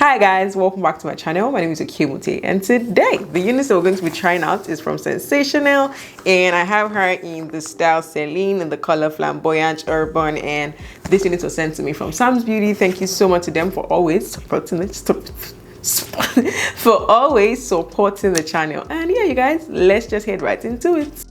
Hi guys, welcome back to my channel. My name is Okemute, and today the units that we're going to be trying out is from Sensationnel, and I have her in the style Selene in the color Flamboyant Urban, and this unit was sent to me from Samsbeauty. Thank you so much to them for always supporting it. For always supporting the channel. And yeah, you guys, let's just head right into it.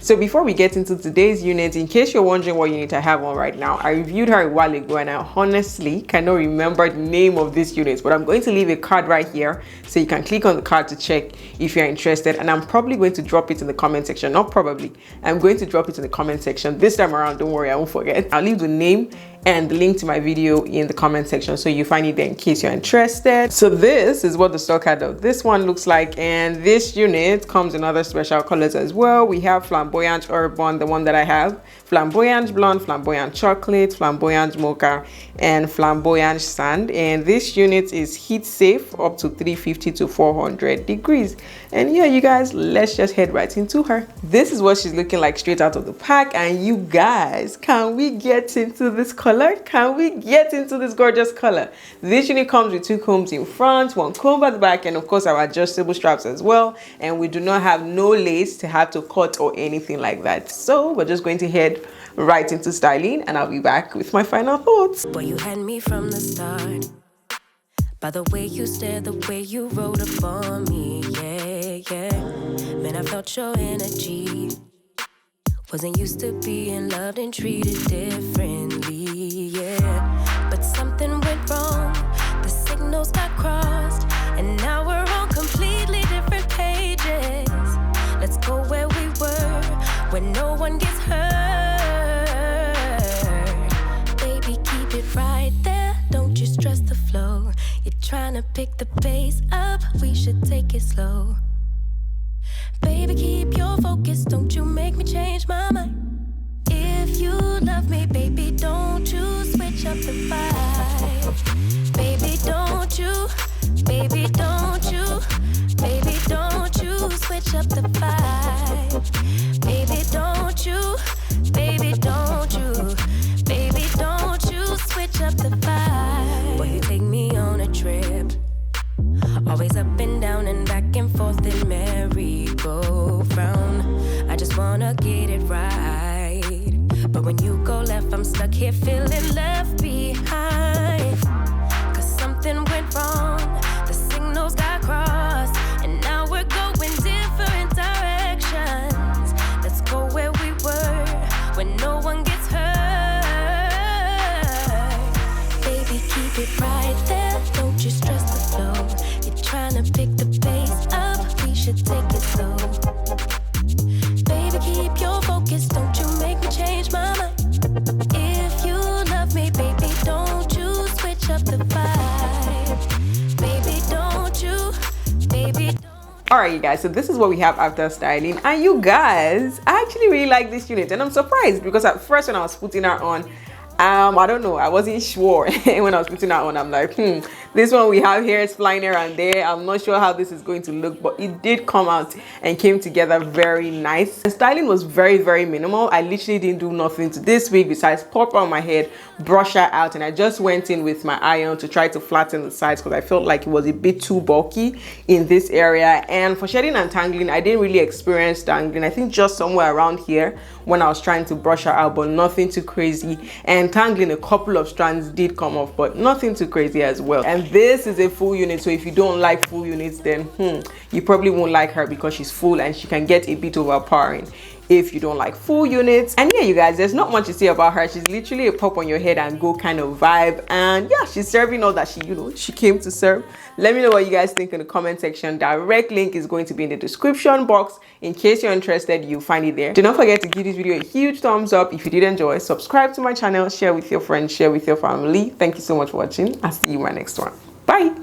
So before we get into today's unit, in case you're wondering what unit I have on right now, I reviewed her a while ago and I honestly cannot remember the name of this unit, but I'm going to leave a card right here so you can click on the card to check if you're interested, and I'm probably going to drop it in the comment section. Not probably, I'm going to drop it in the comment section this time around. Don't worry, I won't forget. I'll leave the name and the link to my video in the comment section so you find it there in case you're interested. So this is what the stock card of this one looks like, and this unit comes in other special colors as well. We have Flamboyant Urban, the one that I have, Flamboyant Blonde, Flamboyant Chocolate, Flamboyant Mocha, and Flamboyant Sand. And this unit is heat safe up to 350 to 400 degrees. And yeah, you guys, let's just head right into her. This is what she's looking like straight out of the pack. And you guys, can we get into this color? Can we get into this gorgeous color? This unit comes with 2 combs in front, 1 comb at the back, and of course our adjustable straps as well. And we do not have no lace to have to cut or anything like that. So we're just going to head right into styling, and I'll be back with my final thoughts. Boy, you had me from the start. By the way you stared, the way you wrote up on me, yeah. Man, I felt your energy. Wasn't used to being loved and treated differently, yeah. But something went wrong, the signals got crossed, and now we're on completely different pages. Let's go where we were, where no one gets hurt. Baby, keep it right there, don't you stress the flow. You're trying to pick the pace up, we should take it slow. Baby, keep your focus, don't you make me change my mind. If you love me, baby, don't you switch up the vibe. Baby, don't you, baby, don't you, baby, don't you switch up the vibe. Baby, don't you, baby, don't you, baby, don't you switch up the vibe. Boy, you take me on a trip, always up and down and back and forth in merry-go-round. I just wanna get it right, but when you go left, I'm stuck here feeling left behind. Cause something went wrong, the signals got crossed, and now we're going different directions. Let's go where we were, when no one gets hurt. Baby, keep it right there, don't you stress the flow. Trying to pick the pace up, we should take it slow. Baby, keep your focus, don't you make me change my mind. If you love me, baby, don't you switch up the vibe. Baby, don't you, baby, don't. Alright, you guys, so this is what we have after styling, and you guys, I actually really like this unit, and I'm surprised because at first when I was putting her on, I don't know, I wasn't sure. When I was putting that on, I'm like, this one we have here is flying around there. I'm not sure how this is going to look, but it did come out and came together very nice. The styling was very, very minimal. I literally didn't do nothing to this wig besides pop on my head, brush her out, and I just went in with my iron to try to flatten the sides because I felt like it was a bit too bulky in this area. And for shedding and tangling, I didn't really experience tangling. I think just somewhere around here when I was trying to brush her out, but nothing too crazy. And tangling, a couple of strands did come off, but nothing too crazy as well. And this is a full unit, so if you don't like full units, then you probably won't like her because she's full and she can get a bit overpowering if you don't like full units. And yeah, you guys, there's not much to say about her. She's literally a pop on your head and go kind of vibe, and yeah, she's serving all that she came to serve. Let me know what you guys think in the comment section. Direct link is going to be in the description box. In case you're interested, you'll find it there. Do not forget to give this video a huge thumbs up if you did enjoy. Subscribe to my channel, share with your friends, share with your family. Thank you so much for watching. I'll see you in my next one. Bye.